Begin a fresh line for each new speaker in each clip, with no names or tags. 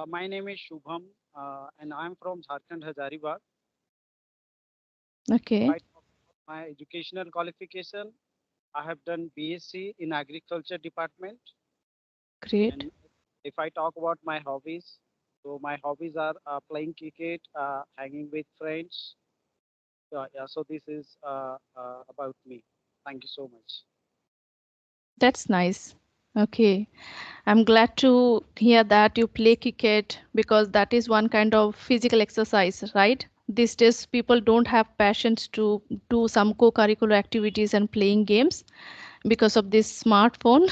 My name is Shubham, and I'm from Jharkhand, Hazaribagh. If
Okay,
I talk about my educational qualification, I have done BSc in Agriculture Department.
great.
And if I talk about my hobbies, so my hobbies are playing cricket, hanging with friends. Yeah, so this is about me. Thank you so much.
That's nice. Okay, I'm glad to hear that you play cricket because that is one kind of physical exercise, right? These days, people don't have passions to do some co-curricular activities and playing games because of this smartphone.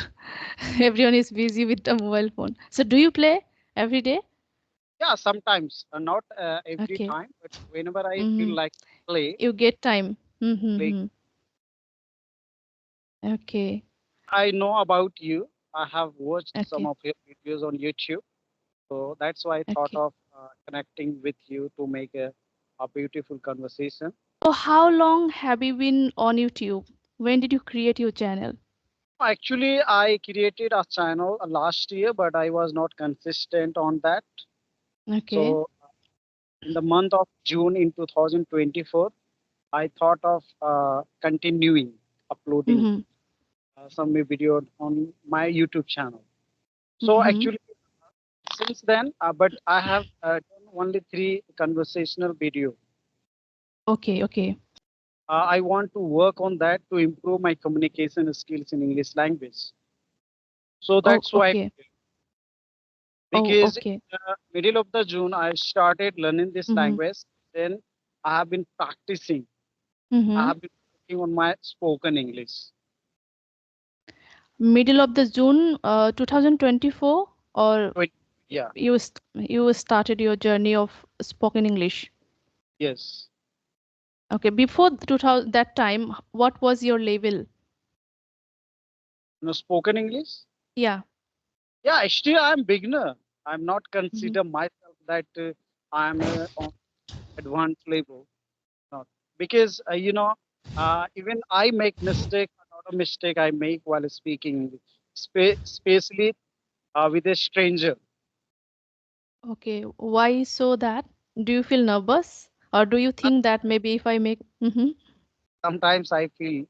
Everyone is busy with the mobile phone. So, do you play every day?
Yeah, sometimes, not every
Okay.
time, but whenever I feel
Mm-hmm.
like play,
You get time.
play.
Mm-hmm. Okay.
I know about you. I have watched some
Okay.
of your videos on YouTube. So that's why I thought
Okay.
of connecting with you to make a beautiful conversation.
So, how long have you been on YouTube? When did you create your channel?
Actually, I created a channel last year, but I was not consistent on that.
Okay.
So in the month of June in 2024, I thought of continuing uploading
Mm-hmm.
some video on my YouTube channel. So
Mm-hmm.
actually, since then, but I have done only three conversational video.
Okay. Okay.
I want to work on that to improve my communication skills in English language. So
Oh,
that's why,
okay. Oh,
because in
okay.
the middle of the June, I started learning this
Mm-hmm.
language. Then I have been practicing. I
Mm-hmm.
have been working on my spoken English.
Middle of the June, 2024, or
20, yeah,
you started your journey of spoken English.
yes.
Okay. Before 2000, that time, what was your level?
Spoken English.
Yeah.
Yeah, actually, I'm beginner. I'm not
Mm-hmm.
consider myself that I'm on advanced level. Not because even I make mistake. A lot of mistake I make while speaking, especially with a stranger.
Okay. Why so that? Do you feel nervous, or do you
Uh,
think that maybe if I make? Mm-hmm.
Sometimes I feel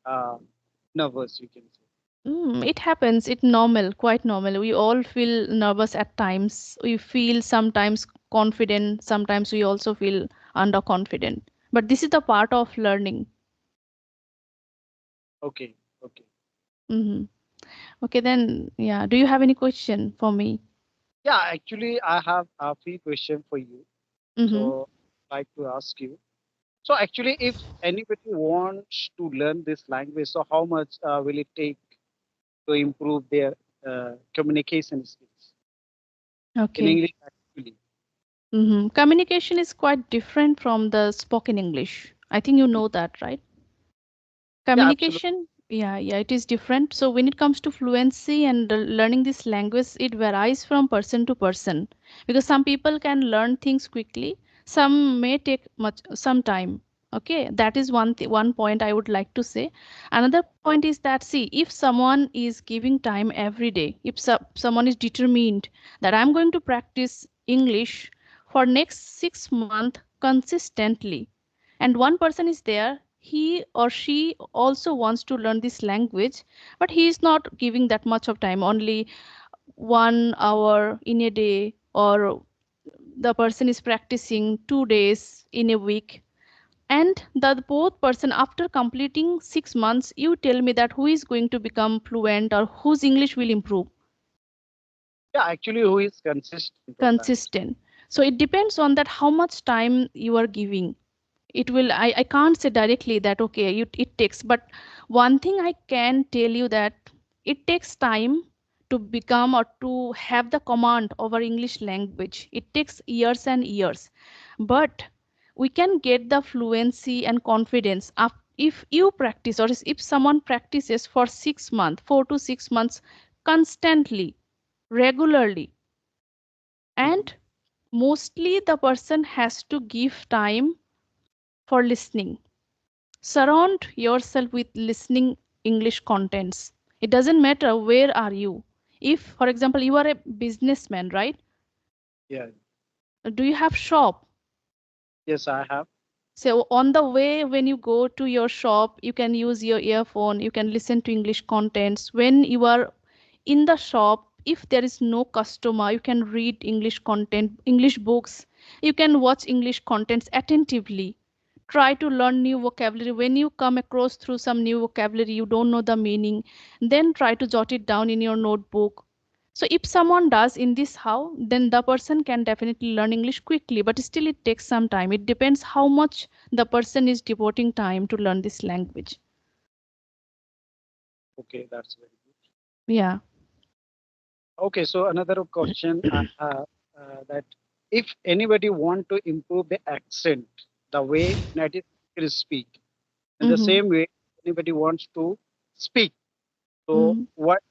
nervous. You can say.
It happens. It's normal, quite normal. We all feel nervous at times. We feel sometimes confident. Sometimes we also feel underconfident. But this is the part of learning.
Okay, okay.
hmm Okay, then, yeah. Do you have any question for me?
Yeah, actually, I have a few questions for you.
Mm-hmm.
So, I'd like to ask you. So, actually, if anybody wants to learn this language, so how much will it take to improve their communication skills in
Okay.
English? Actually,
Communication is quite different from the spoken English. I think you know that, right?
yeah, absolutely.
Communication, yeah, it is different. So when it comes to fluency and learning this language, it varies from person to person because some people can learn things quickly, some may take much some time. Okay, that is one point I would like to say. Another point is that, see, if someone is giving time every day, if someone is determined that I'm going to practice English for next 6 months consistently, and one person is there, he or she also wants to learn this language, but he is not giving that much of time, only 1 hour in a day, or the person is practicing 2 days in a week, and the both person, after completing 6 months, you tell me that who is going to become fluent or whose English will improve?
Yeah, actually, who is consistent on that?
Consistent. So it depends on that how much time you are giving. It will, I can't say directly that okay, it takes, but one thing I can tell you that it takes time to become or to have the command over English language. It takes years and years, but we can get the fluency and confidence if you practice, or if someone practices for 6 months, 4 to 6 months, constantly, regularly.
Mhm.
And mostly the person has to give time for listening. Surround yourself with listening English contents. It doesn't matter where are you. If, for example, you are a businessman, right?
Yeah.
Do you have shop?
Yes, I have.
So on the way, when you go to your shop, you can use your earphone, you can listen to English contents. When you are in the shop, if there is no customer, you can read English content, English books. You can watch English contents attentively. Try to learn new vocabulary. When you come across through some new vocabulary, you don't know the meaning, then try to jot it down in your notebook. So if someone does in this how, then the person can definitely learn English quickly, but still it takes some time. It depends how much the person is devoting time to learn this language.
Okay, that's very good.
Yeah.
Okay, so another question I have, that if anybody want to improve the accent, the way native speakers speak, in the
Mm-hmm.
same way anybody wants to speak, so
Mm-hmm.
what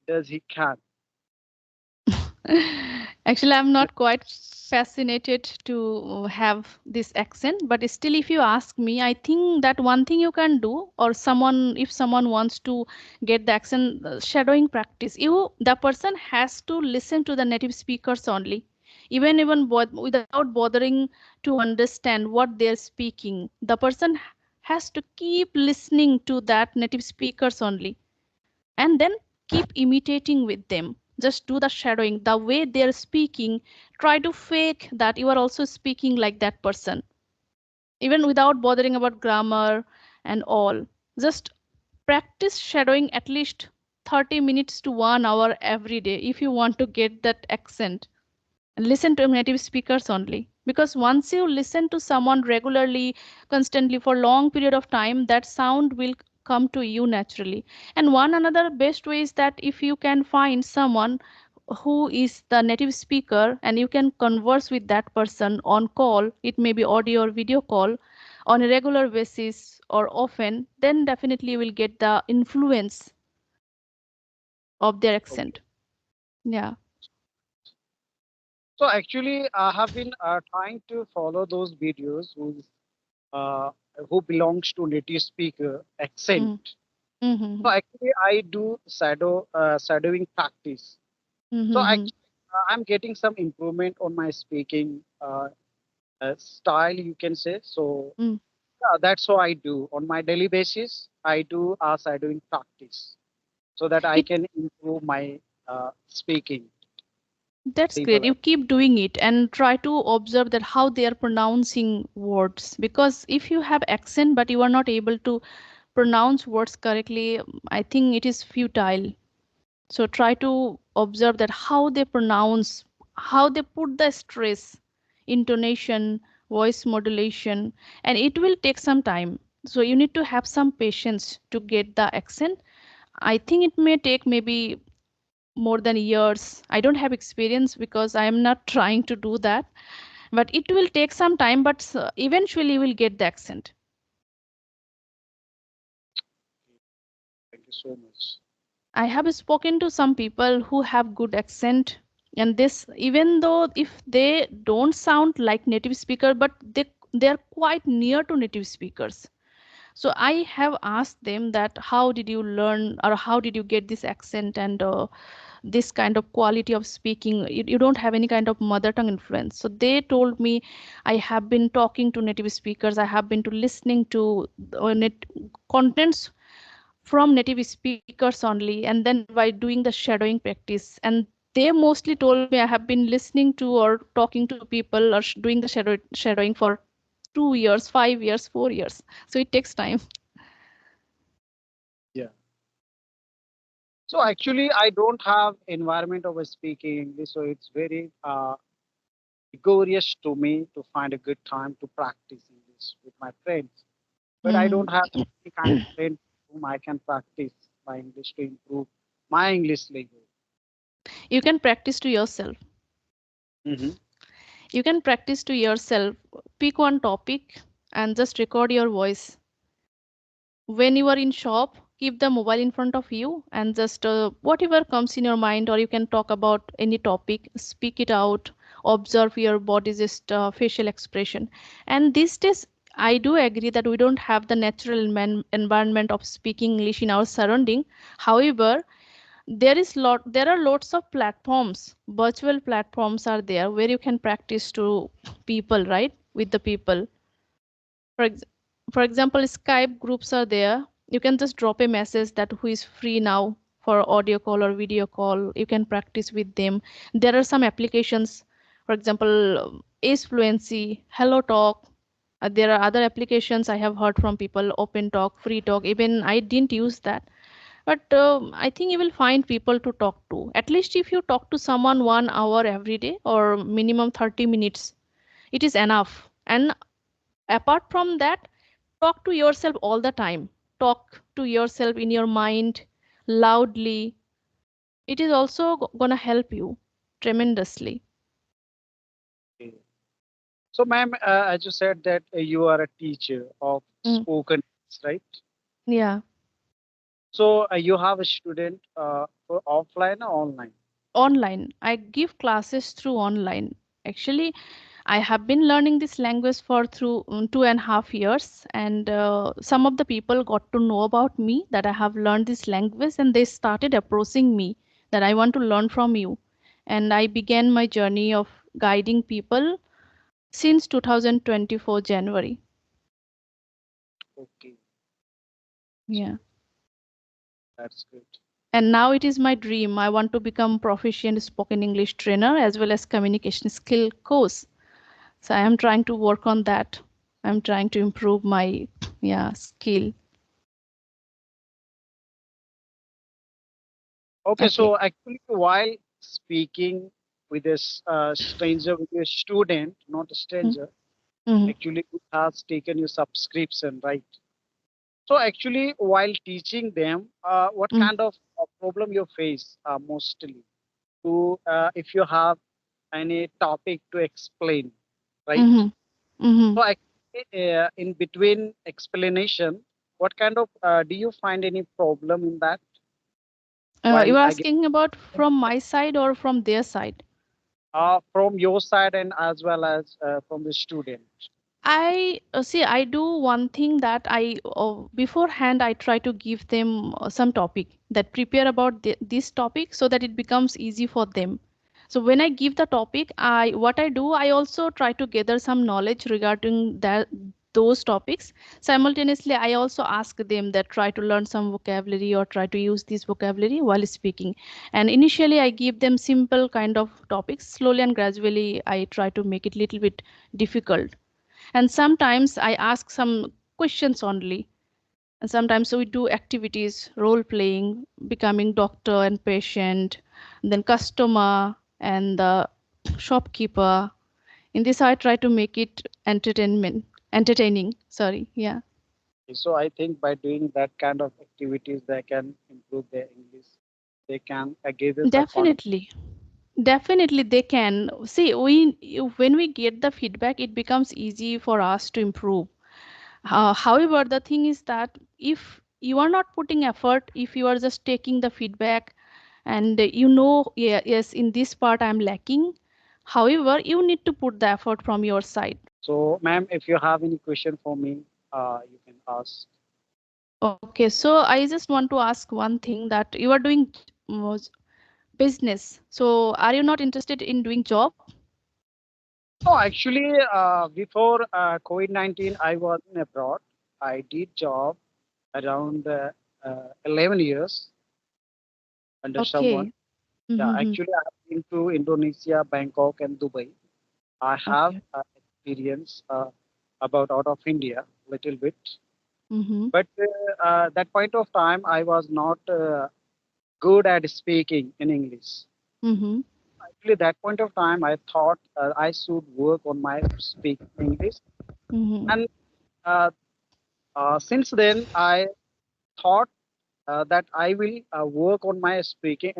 does he can?
Actually, I'm not quite fascinated to have this accent, but still, if you ask me, I think that one thing you can do, or someone, if someone wants to get the accent, shadowing practice, the person has to listen to the native speakers only, even without bothering to understand what they're speaking. The person has to keep listening to that native speakers only, and then keep imitating with them. Just do the shadowing the way they're speaking. Try to fake that you are also speaking like that person, even without bothering about grammar and all. Just practice shadowing at least 30 minutes to 1 hour every day if you want to get that accent. Listen to native speakers only, because once you listen to someone regularly, constantly, for long period of time, that sound will come to you naturally. And one another best way is that if you can find someone who is the native speaker and you can converse with that person on call, it may be audio or video call, on a regular basis or often, then definitely you will get the influence of their
Okay.
accent. Yeah.
So actually, I have been trying to follow those videos uh, who belongs to native speaker accent.
Mm. Mm-hmm.
So actually, I do shadowing practice. So
Mm-hmm.
actually, I'm getting some improvement on my speaking style, you can say. So
Mm.
yeah, that's how I do on my daily basis. I do shadowing practice so that I
It
can improve my speaking
That's great.
level.
You keep doing it and try to observe that how they are pronouncing words. Because if you have accent but you are not able to pronounce words correctly, I think it is futile. So try to observe that how they pronounce, how they put the stress, intonation, voice modulation, and it will take some time. So you need to have some patience to get the accent. I think it may take maybe more than years. I don't have experience because I am not trying to do that, but it will take some time, but eventually you will get the accent.
Thank you so much.
I have spoken to some people who have good accent, and this, even though if they don't sound like native speaker, but they are quite near to native speakers. So I have asked them that how did you learn or how did you get this accent and this kind of quality of speaking. You don't have any kind of mother tongue influence. So they told me, I have been talking to native speakers, I have been to listening to contents from native speakers only, and then by doing the shadowing practice, and they mostly told me I have been listening to or talking to people or doing the shadowing for 2 years, 5 years, 4 years. So it takes time.
Yeah. So actually, I don't have environment of speaking English, so it's very rigorous to me to find a good time to practice English with my friends. But I
Mhm.
don't have any kind of friend whom I can practice my English to improve my English level.
You can practice to yourself.
Hmm.
You can practice to yourself. Pick one topic and just record your voice. When you are in shop, keep the mobile in front of you and just whatever comes in your mind, or you can talk about any topic, speak it out, observe your body's just facial expression. And these days, I do agree that we don't have the natural environment of speaking English in our surrounding. However, there are lots of platforms, virtual platforms are there where you can practice to people, right, with the people. For ex- for example, Skype groups are there. You can just drop a message that who is free now for audio call or video call. You can practice with them. There are some applications, for example, Ace Fluency, Hello Talk. There are other applications I have heard from people, Open Talk, Free Talk. Even I didn't use that, but I think you will find people to talk to. At least if you talk to someone 1 hour every day or minimum 30 minutes, it is enough. And apart from that, talk to yourself all the time. Talk to yourself in your mind loudly. It is also gonna help you tremendously.
Okay. So, ma'am, as you said that you are a teacher of
Mm,
spoken, right?
yeah.
So, you have a student for offline or online?
Online. I give classes through online. Actually, I have been learning this language for through 2.5 years, and some of the people got to know about me that I have learned this language, and they started approaching me that I want to learn from you. And I began my journey of guiding people since 2024 January.
Okay, so
Yeah.
that's good.
And now it is my dream. I want to become proficient spoken English trainer as well as communication skill coach. So I am trying to work on that. I'm trying to improve my yeah skill.
Okay,
Okay.
so actually, while speaking with this stranger, with a student, not a stranger,
Mm-hmm.
actually, it has taken your subscription, right? So, actually, while teaching them, what kind of problem you face mostly? To if you have any topic to explain, right?
Mm-hmm. Mm-hmm.
So, actually, in between explanation, what kind of do you find any problem in that
You
while
are
again
asking about from my side or from their side?
from your side and as well as from the student?
I see. I do one thing that I beforehand I try to give them some topic that prepare about this topic so that it becomes easy for them. So when I give the topic, I what I do I also try to gather some knowledge regarding that those topics. Simultaneously, I also ask them that try to learn some vocabulary or try to use this vocabulary while speaking. And initially, I give them simple kind of topics. Slowly and gradually, I try to make it little bit difficult, and sometimes I ask some questions only, and sometimes we do activities, role playing, becoming doctor and patient, then customer and the shopkeeper. In this I try to make it entertaining, sorry. Yeah.
So I think by doing that kind of activities, they can improve their English. They can give us a confidence.
Definitely. Definitely they can. See, when we get the feedback, it becomes easy for us to improve. However, the thing is that if you are not putting effort, if you are just taking the feedback and you know, yeah, yes, in this part I'm lacking, however, you need to put the effort from your side.
So, ma'am, if you have any question for me, you can ask.
Okay, so I just want to ask one thing that you are doing business. So are you not interested in doing job?
No, actually, before COVID-19, I was in abroad. I did job around 11 years under someone.
Okay.
Yeah,
Mm-hmm.
actually, I have been to Indonesia, Bangkok, and Dubai. I have
Okay.
experience about out of India little bit,
Mm-hmm.
but that point of time I was not good at speaking in English.
Mm-hmm.
Actually, that point of time I thought I should work on my speaking English,
Mm-hmm.
and uh, since then I thought that I will work on my speaking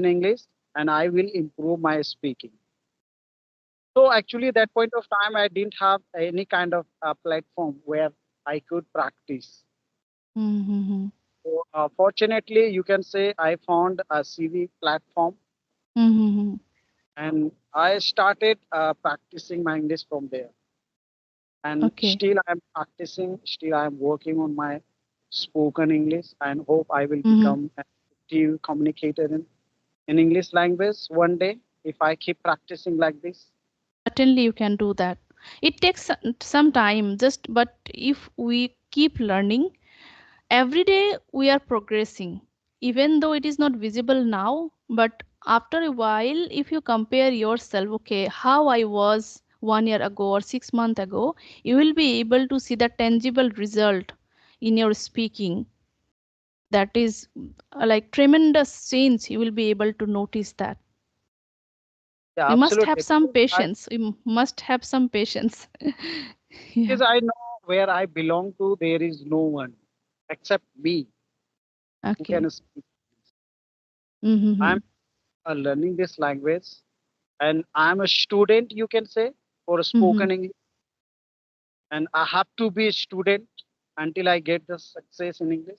English, and I will improve my speaking. So actually, that point of time, I didn't have any kind of platform where I could practice.
Mm-hmm.
So fortunately, you can say I found a CV platform,
Mm-hmm.
and I started practicing my English from there. And
Okay.
still, I'm practicing. Still, I'm working on my spoken English, and hope I will
Mm-hmm.
become. effective communicator in English language one day if I keep practicing like this?
Certainly, you can do that. It takes some time, just but if we keep learning, every day we are progressing, even though it is not visible now. But after a while, if you compare yourself, okay, how I was 1 year ago or 6 months ago, you will be able to see the tangible result in your speaking. That is like tremendous change. You will be able to notice that.
Yeah,
We must have
absolutely.
some patience. We must have some patience. Yeah.
Because I know where I belong to, there is no one except me who
Okay.
can speak. I'm
Mm-hmm.
learning this language, and I'm a student, you can say, for
Mm-hmm.
spoken English, and I have to be a student until I get the success in English.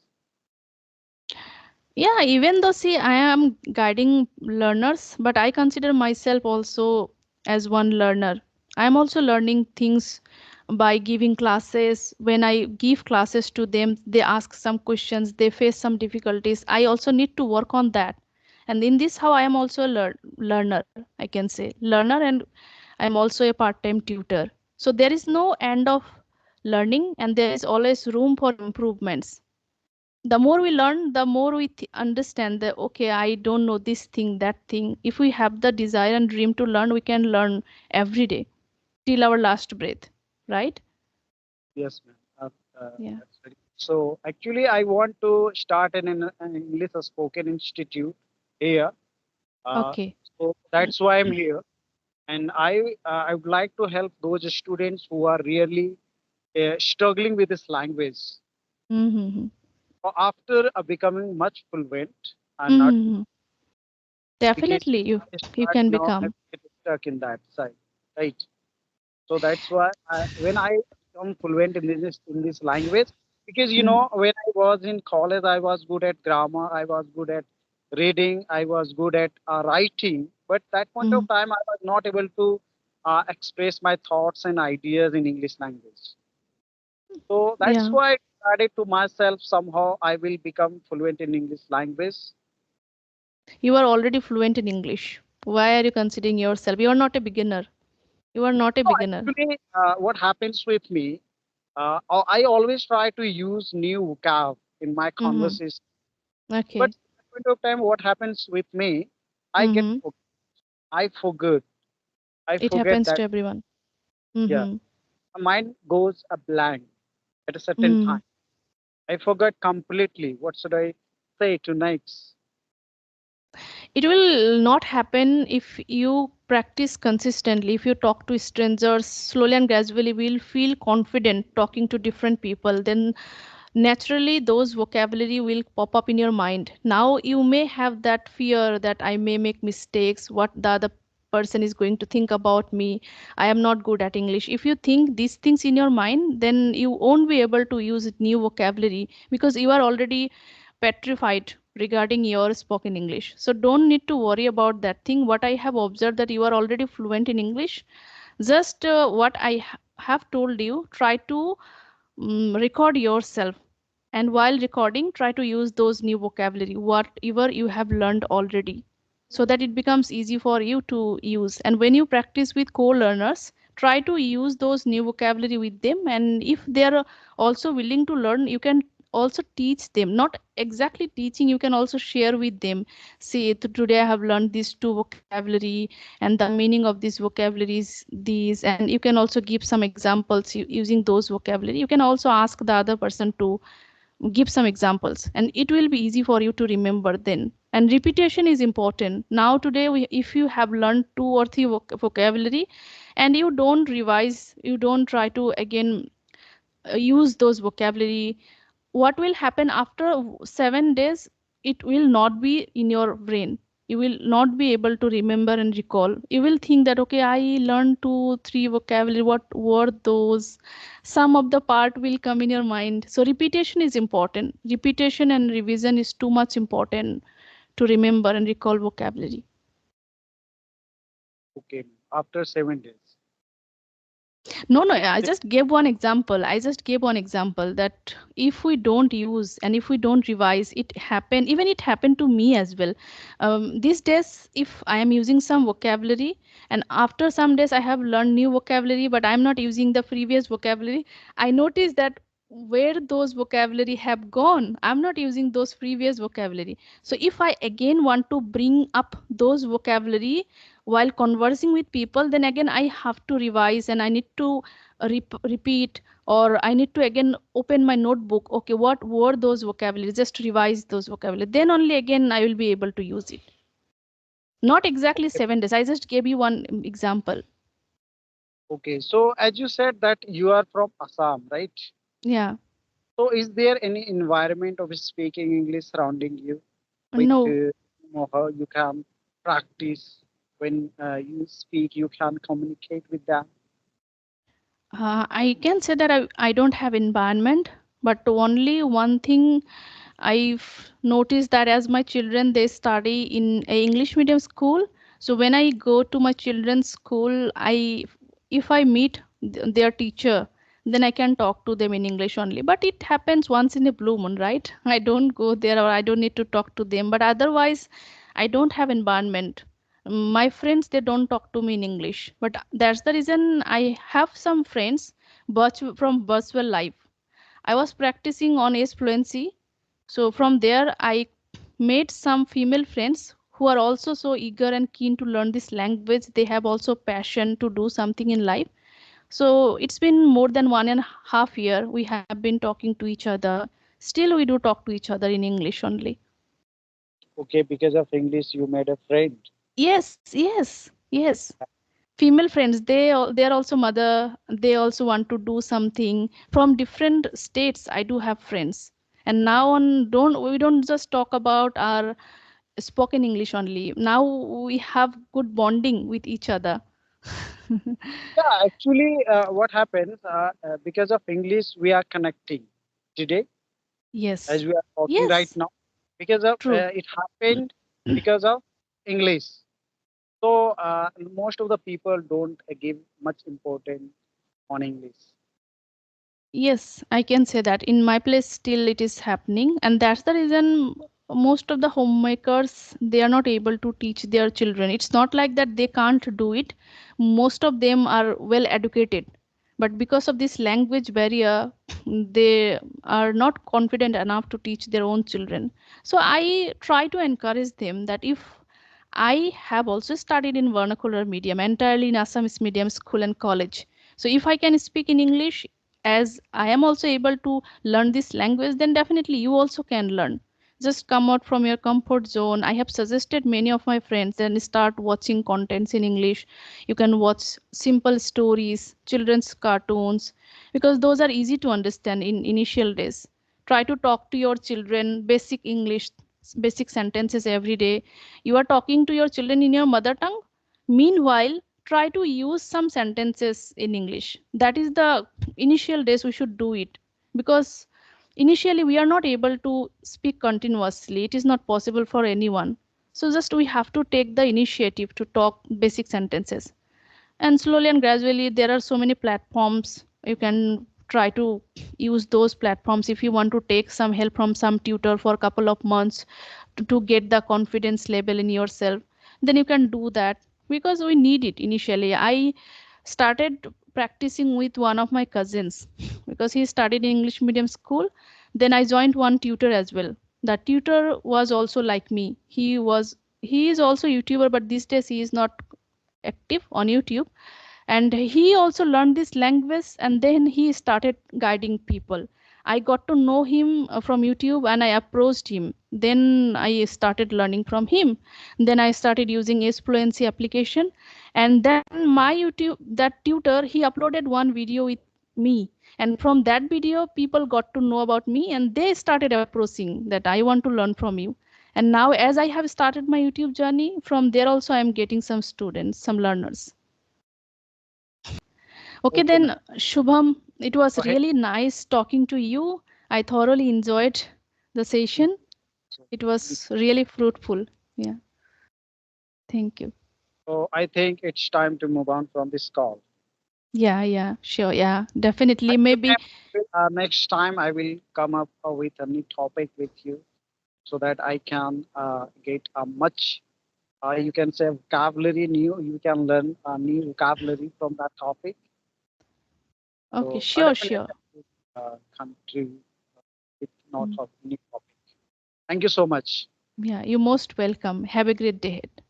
Yeah, even though, see, I am guiding learners, but I consider myself also as one learner. I am also learning things by giving classes. When I give classes to them, they ask some questions, they face some difficulties. I also need to work on that. And in this, how I am also a learner, I can say learner, and I am also a part-time tutor. So there is no end of learning, and there is always room for improvements. The more we learn, the more we understand that okay, I don't know this thing, that thing. If we have the desire and dream to learn, we can learn every day till our last breath, right?
Yes, ma'am.
Yeah.
That's very so. Actually, I want to start an English spoken institute here. Uh,
Okay.
so that's why I'm here, and I would like to help those students who are really struggling with this language.
Mm-hmm.
So after becoming much fluent, I'm not
Mm-hmm.
because
Definitely,
I
you
start
can
now I
become.
get stuck in that side, right? So that's why when I become fluent in this language, because
Mm-hmm.
when I was in college, I was good at grammar, I was good at reading, I was good at writing, but that point
Mm-hmm.
of time I was not able to express my thoughts and ideas in English language. So that's
Yeah,
why I decided to myself somehow I will become fluent in English language.
you are already fluent in English. Why are you considering yourself? You are not a beginner. You are not a
No,
beginner.
actually, what happens with me, I always try to use new vocab in my
Mm-hmm.
conversation. But
Okay.
at that point of time, what happens with me, I get,
Mm-hmm.
I forget, I
It
forget
happens
that,
to everyone.
yeah,
Mm-hmm.
my mind goes a blank at a certain
Mm-hmm.
time. I forgot completely. What should I say tonight?
It will not happen if you practice consistently. If you talk to strangers slowly and gradually, will feel confident talking to different people. Then naturally those vocabulary will pop up in your mind. Now you may have that fear that I may make mistakes, what the other person is going to think about me, I am not good at English. If you think these things in your mind, then you won't be able to use new vocabulary because you are already petrified regarding your spoken English. So don't need to worry about that thing. What I have observed that you are already fluent in English. Just what I have told you, try to record yourself, and while recording try to use those new vocabulary whatever you have learned already, so that it becomes easy for you to use. And when you practice with co-learners, try to use those new vocabulary with them, and if they are also willing to learn, you can also teach them. Not exactly teaching, you can also share with them. See, today I have learned these two vocabulary, and the meaning of these vocabularies these, and you can also give some examples using those vocabulary. You can also ask the other person to give some examples, and it will be easy for you to remember then. And repetition is important. Now today if you have learned two or three vocabulary, and you don't revise, you don't try to again use those vocabulary, what will happen after 7 days? It will not be in your brain. You will not be able to remember and recall. You will think that okay, I learned 2 3 vocabulary, what were those? Some of the part will come in your mind. So repetition is important. Repetition and revision is too much important to remember and recall vocabulary.
Okay, after 7 days.
No, no, I just gave one example. I just gave one example that if we don't use and if we don't revise, it happen. Even it happened to me as well. These days, if I am using some vocabulary, and after some days I have learned new vocabulary, but I'm not using the previous vocabulary, I notice that where those vocabulary have gone, I'm not using those previous vocabulary. So if I again want to bring up those vocabulary while conversing with people, then again I have to revise and I need to repeat, or I need to again open my notebook. Okay, what were those vocabulary? Just revise those vocabulary. Then only again I will be able to use it. Not exactly 7 days. I just gave you one example.
Okay, so as you said that you are from Assam, right?
Yeah.
So is there any environment of speaking English surrounding you with
No.
how you can practice when you speak, you can communicate with them?
I can say that I don't have environment, but only one thing I've noticed that as my children they study in a English medium school. So when I go to my children's school, I if I meet their teacher, then I can talk to them in English only. But it happens once in a blue moon, right? I don't go there or I don't need to talk to them. But otherwise, I don't have environment. My friends they don't talk to me in English. But that's the reason I have some friends from virtual life. I was practicing on Ace fluency, so from there, I made some female friends who are also so eager and keen to learn this language. They have also passion to do something in life. So it's been more than 1.5 year. We have been talking to each other. Still, we do talk to each other in English only.
Okay, because of English, you made a friend.
Yes, yes, yes. Female friends, they are also mother. They also want to do something from different states. I do have friends, and now on don't we don't just talk about our spoken English only. Now we have good bonding with each other.
Yeah, actually, what happens because of English, we are connecting today
Yes.
as we are talking right
Yes.
now. Because of
True.
it happened because of English. So most of the people don't give much importance on English.
Yes, I can say that. In my place, still it is happening, and that's the reason most of the homemakers they are not able to teach their children. It's not like that they can't do it. Most of them are well educated, but because of this language barrier, they are not confident enough to teach their own children. So I try to encourage them that if I have also studied in vernacular medium, entirely in Assamese medium school and college. So if I can speak in English, as I am also able to learn this language, then definitely you also can learn. Just come out from your comfort zone. I have suggested many of my friends and start watching contents in English. You can watch simple stories, children's cartoons, because those are easy to understand in initial days. Try to talk to your children basic English, basic sentences every day. You are talking to your children in your mother tongue. Meanwhile, try to use some sentences in English. That is the initial days we should do it, because initially we are not able to speak continuously. It is not possible for anyone. So just we have to take the initiative to talk basic sentences, and slowly and gradually there are so many platforms you can try to use those platforms. If you want to take some help from some tutor for a couple of months to get the confidence level in yourself, then you can do that, because we need it. Initially I started practicing with one of my cousins because he studied in English medium school. Then I joined one tutor as well. The tutor was also like me. He is also YouTuber, but these days he is not active on YouTube, and he also learned this language and then he started guiding people. I got to know him from YouTube and I approached him. Then I started learning from him. Then I started using his fluency application, and then my YouTube, that tutor, he uploaded one video with me, and from that video people got to know about me and they started approaching that I want to learn from you. And now as I have started my YouTube journey, from there also I am getting some students, some learners. Okay,
Okay, ma'am.
then Shubham, it was
Go ahead.
really nice talking to you. I thoroughly enjoyed the
Thank
session.
you.
It was really fruitful. Yeah, thank you.
So I think it's time to move on from this call.
Yeah, yeah, sure. Yeah, definitely. Maybe.
Next time I will come up with a new topic with you so that I can get a much, you can say, vocabulary new. You can learn a new vocabulary from that topic.
Okay,
So
sure,
definitely
sure.
come to with not
Mm.
of new topic. Thank you so much.
Yeah, you're most welcome. Have a great day ahead.